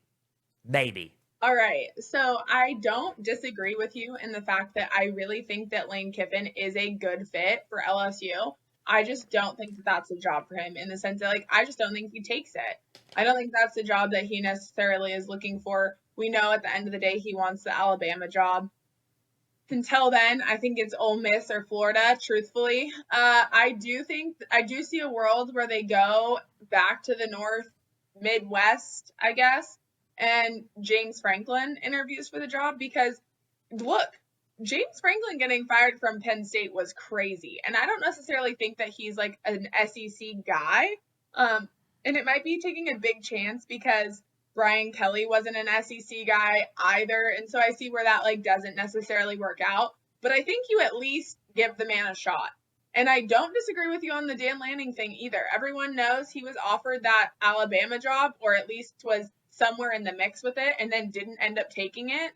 Maybe. All right. So I don't disagree with you in the fact that I really think that Lane Kiffin is a good fit for LSU. I just don't think that that's a job for him in the sense that, like, I just don't think he takes it. I don't think that's the job that he necessarily is looking for. We know at the end of the day he wants the Alabama job. Until then, I think it's Ole Miss or Florida, truthfully. I do see a world where they go back to the Midwest, I guess, and James Franklin interviews for the job because, look, James Franklin getting fired from Penn State was crazy. And I don't necessarily think that he's like an SEC guy. And it might be taking a big chance because Brian Kelly wasn't an SEC guy either. And so I see where that like doesn't necessarily work out. But I think you at least give the man a shot. And I don't disagree with you on the Dan Lanning thing either. Everyone knows he was offered that Alabama job, or at least was somewhere in the mix with it, and then didn't end up taking it.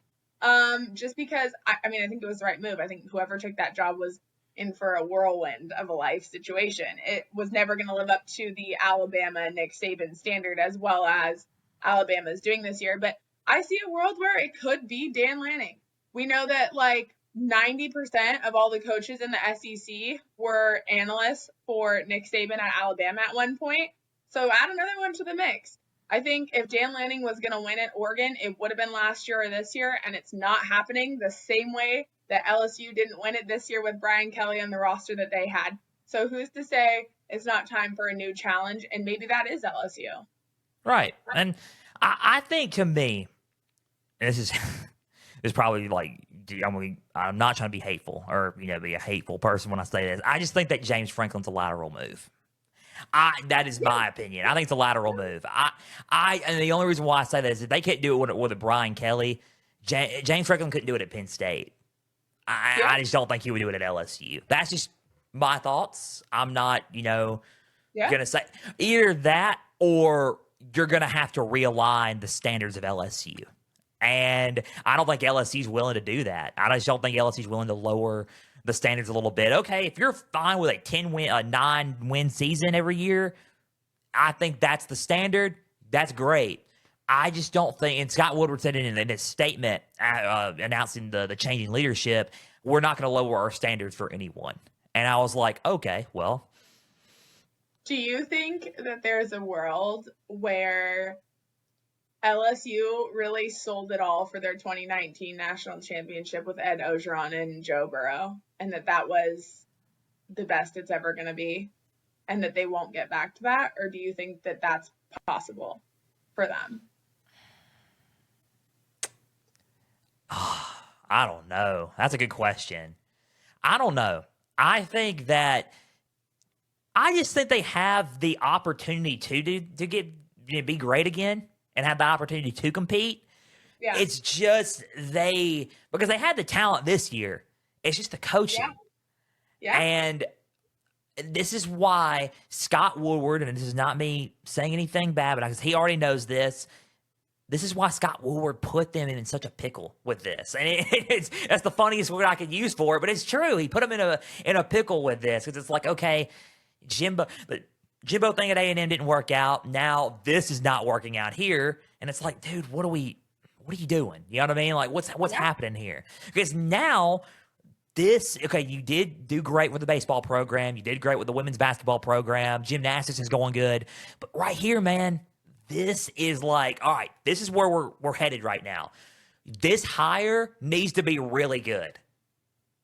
Just because I mean, I think it was the right move. I think whoever took that job was in for a whirlwind of a life situation. It was never going to live up to the Alabama Nick Saban standard as well as Alabama's doing this year. But I see a world where it could be Dan Lanning. We know that like 90% of all the coaches in the SEC were analysts for Nick Saban at Alabama at one point. So add another one to the mix. I think if Dan Lanning was going to win at Oregon, it would have been last year or this year, and it's not happening the same way that LSU didn't win it this year with Brian Kelly on the roster that they had. So who's to say it's not time for a new challenge, and maybe that is LSU. Right. And I think, to me, and this is probably like, I'm not trying to be hateful or, be a hateful person when I say this. I just think that James Franklin's a lateral move. That is my opinion. I think it's a lateral move. And the only reason why I say that is if they can't do it with a Brian Kelly, James Franklin couldn't do it at Penn State. I just don't think he would do it at LSU. That's just my thoughts. I'm not, going to say either that or you're going to have to realign the standards of LSU. And I don't think LSU's willing to do that. I just don't think LSU's willing to lower the standards a little bit. Okay, if you're fine with a 9-win season every year, I think that's the standard. That's great. I just don't think, and Scott Woodward said it in his statement announcing the changing leadership, we're not going to lower our standards for anyone. And I was like, okay, well. Do you think that there's a world where LSU really sold it all for their 2019 national championship with Ed Orgeron and Joe Burrow, and that was the best it's ever going to be, and that they won't get back to that? Or do you think that that's possible for them? I don't know. That's a good question. I don't know. I just think they have the opportunity to be great again and have the opportunity to compete. Yeah. It's just because they had the talent this year. It's just the coaching. Yeah. And this is why Scott Woodward, and this is not me saying anything bad, but because he already knows this, this is why Scott Woodward put them in such a pickle with this. And that's the funniest word I could use for it, but it's true. He put them in a pickle with this because it's like, okay, Jimbo thing at A&M didn't work out. Now this is not working out here. And it's like, dude, what are you doing? You know what I mean? Like, what's happening here? Because now you did do great with the baseball program. You did great with the women's basketball program. Gymnastics is going good. But right here, man, this is like, all right, this is where we're headed right now. This hire needs to be really good.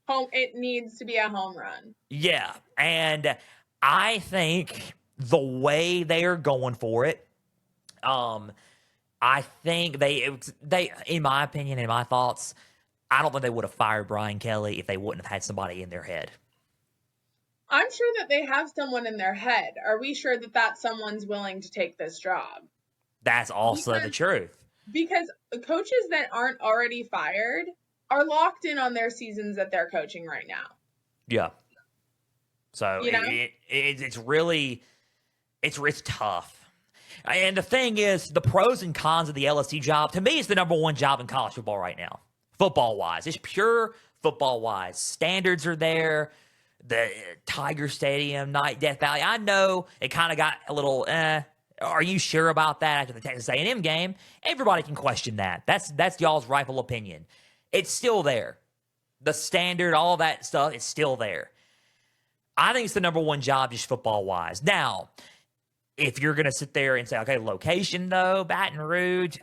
It needs to be a home run. Yeah. And I think the way they are going for it, I think they, in my opinion, in my thoughts, I don't think they would have fired Brian Kelly if they wouldn't have had somebody in their head. I'm sure that they have someone in their head. Are we sure that someone's willing to take this job? That's also the truth. Because coaches that aren't already fired are locked in on their seasons that they're coaching right now. Yeah. So it's really, it's tough. And the thing is, the pros and cons of the LSU job, to me, it's the number one job in college football right now, football-wise. It's pure football-wise. Standards are there. The Tiger Stadium, Death Valley. I know it kind of got a little, are you sure about that after the Texas A&M game? Everybody can question that. That's y'all's rightful opinion. It's still there. The standard, all that stuff, is still there. I think it's the number one job just football-wise. Now, if you're going to sit there and say, okay, location, though, Baton Rouge,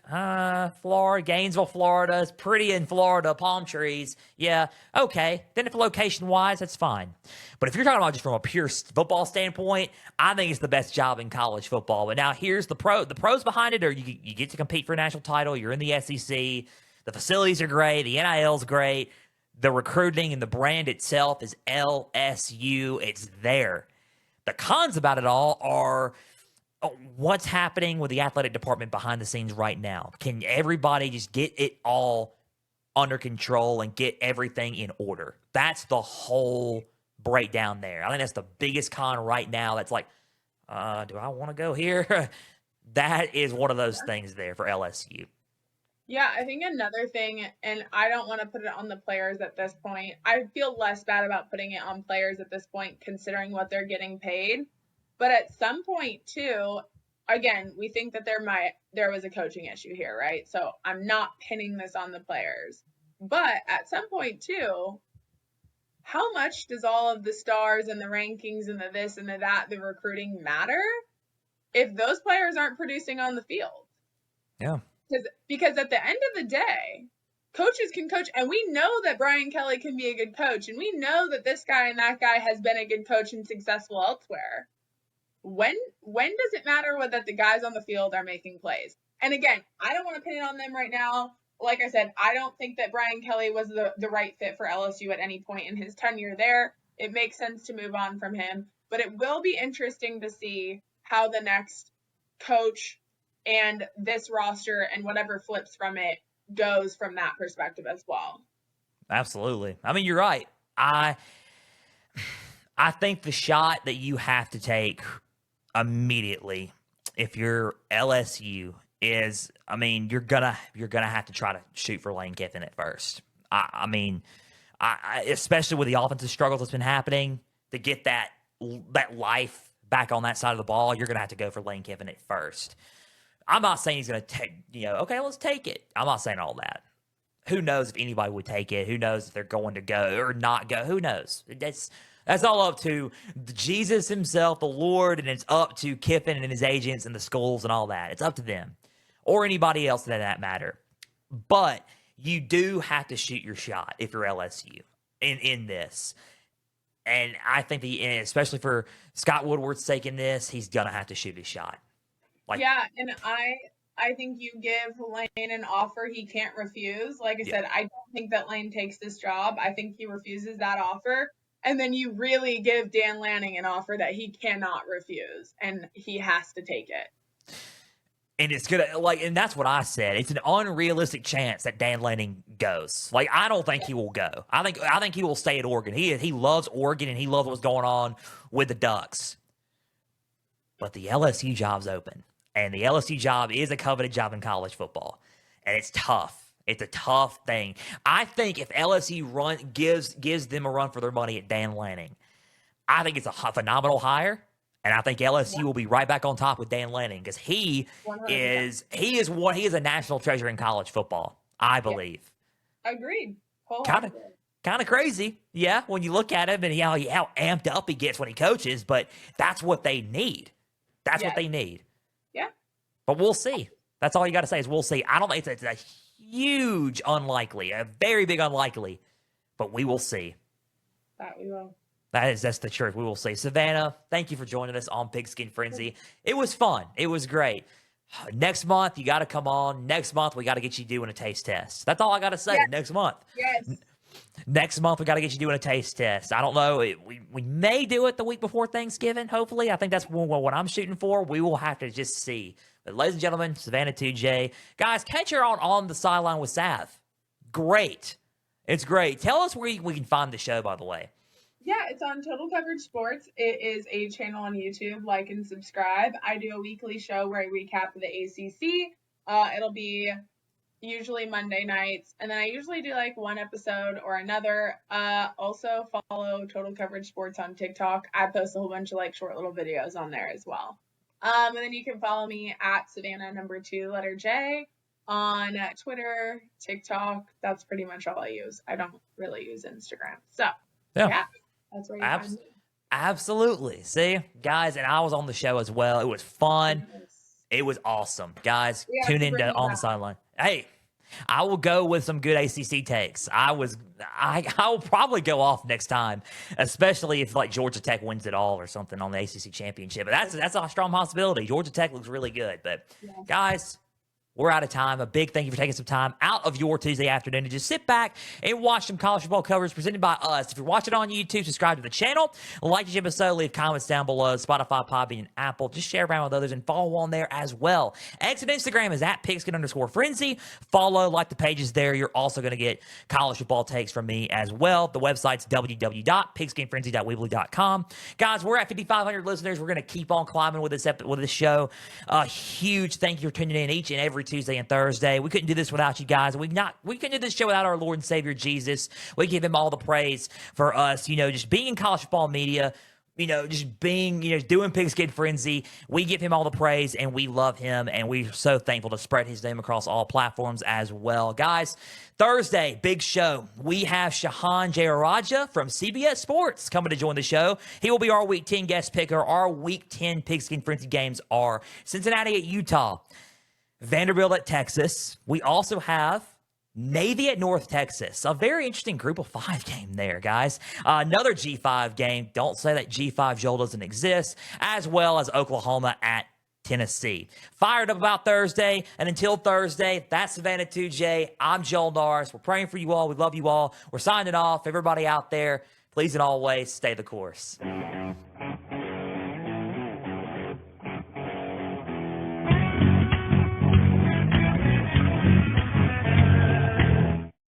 Florida, Gainesville, Florida, it's pretty in Florida, palm trees, yeah, okay. Then if location-wise, that's fine. But if you're talking about just from a pure football standpoint, I think it's the best job in college football. But now here's the pros behind it are you get to compete for a national title, you're in the SEC, the facilities are great, the NIL's great, the recruiting and the brand itself is LSU, it's there. The cons about it all are what's happening with the athletic department behind the scenes right now? Can everybody just get it all under control and get everything in order? That's the whole breakdown there. I think that's the biggest con right now. That's like, do I want to go here? That is one of those things there for LSU. Yeah, I think another thing, and I don't want to put it on the players at this point. I feel less bad about putting it on players at this point, considering what they're getting paid. But at some point, too, again, we think that there was a coaching issue here, right? So I'm not pinning this on the players. But at some point, too, how much does all of the stars and the rankings and the this and the that, the recruiting matter if those players aren't producing on the field? Yeah. Because at the end of the day, coaches can coach, and we know that Brian Kelly can be a good coach, and we know that this guy and that guy has been a good coach and successful elsewhere. When does it matter whether the guys on the field are making plays? And again, I don't want to pin it on them right now. Like I said, I don't think that Brian Kelly was the right fit for LSU at any point in his tenure there. It makes sense to move on from him, but it will be interesting to see how the next coach and this roster and whatever flips from it goes from that perspective as well. Absolutely. I mean, you're right. I think the shot that you have to take immediately if you're LSU is, I mean, you're gonna have to try to shoot for Lane Kiffin at first. I mean, especially with the offensive struggles that's been happening, to get that life back on that side of the ball, you're gonna have to go for Lane Kiffin at first. I'm not saying he's going to take, okay, let's take it. I'm not saying all that. Who knows if anybody would take it? Who knows if they're going to go or not go? Who knows? That's all up to Jesus himself, the Lord, and it's up to Kiffin and his agents and the schools and all that. It's up to them or anybody else that matter. But you do have to shoot your shot if you're LSU in this. And I think especially for Scott Woodward's sake in this, he's going to have to shoot his shot. Yeah, and I think you give Lane an offer he can't refuse. Like I said, I don't think that Lane takes this job. I think he refuses that offer. And then you really give Dan Lanning an offer that he cannot refuse, and he has to take it. And it's gonna and that's what I said. It's an unrealistic chance that Dan Lanning goes. I don't think he will go. I think he will stay at Oregon. He loves Oregon and he loves what's going on with the Ducks. But the LSU job's open. And the LSU job is a coveted job in college football. And it's tough. It's a tough thing. I think if LSU gives them a run for their money at Dan Lanning, I think it's a phenomenal hire. And I think LSU will be right back on top with Dan Lanning because he is a national treasure in college football, I believe. Agreed. Kind of crazy, yeah, when you look at him and how amped up he gets when he coaches, but that's what they need. That's what they need. Yeah. But we'll see. That's all you got to say is we'll see. I don't think it's a huge unlikely, a very big unlikely, but we will see. That we will. That's the truth. We will see. Savanah, thank you for joining us on Pigskin Frenzy. It was fun. It was great. Next month, you got to come on. Next month, we got to get you doing a taste test. That's all I got to say. Yes. Next month. Yes. Next month, we got to get you doing a taste test. I don't know. We may do it the week before Thanksgiving, hopefully. I think that's what I'm shooting for. We will have to just see. But ladies and gentlemen, Savanah Tujague. Guys, catch her on the sideline with Sav. Great. It's great. Tell us where we can find the show, by the way. Yeah, it's on Total Coverage Sports. It is a channel on YouTube. Like and subscribe. I do a weekly show where I recap the ACC. It'll be usually Monday nights, and then I usually do like one episode or another. Also follow Total Coverage Sports on TikTok. I post a whole bunch of like short little videos on there as well. And then you can follow me at Savanah2J on Twitter, TikTok. That's pretty much all I use. I don't really use Instagram. So yeah. That's where you find me. Absolutely. See, guys, and I was on the show as well. It was fun. Yes. It was awesome. Guys, tune in to On The Sideline. Hey, I will go with some good ACC takes. I will probably go off next time, especially if like Georgia Tech wins it all or something on the ACC championship. But that's a strong possibility. Georgia Tech looks really good. But guys, we're out of time. A big thank you for taking some time out of your Tuesday afternoon to just sit back and watch some college football coverage presented by us. If you're watching on YouTube, subscribe to the channel, like each episode, leave comments down below, Spotify, Podbean, and Apple. Just share around with others and follow on there as well. X and Instagram is at Pigskin_Frenzy. Follow, like the pages there. You're also going to get college football takes from me as well. The website's www.pigskinfrenzy.weebly.com. Guys, we're at 5,500 listeners. We're going to keep on climbing with this show. A huge thank you for tuning in each and every Tuesday and Thursday. We couldn't do this without you guys. We couldn't do this show without our Lord and Savior Jesus. We give him all the praise for us, just being in college football media, just being, doing Pigskin Frenzy. We give him all the praise and we love him, and we're so thankful to spread his name across all platforms as well. Guys, Thursday, big show. We have Shahan Jayaraja from CBS Sports coming to join the show. He will be our Week 10 guest picker. Our Week 10 Pigskin Frenzy games are Cincinnati at Utah, Vanderbilt at Texas. We also have Navy at North Texas. A very interesting Group of 5 game there, guys. Another G5 game. Don't say that G5 Joel doesn't exist. As well as Oklahoma at Tennessee. Fired up about Thursday. And until Thursday, that's Savanah Tujague. I'm Joel Norris. We're praying for you all. We love you all. We're signing off. Everybody out there, please and always stay the course.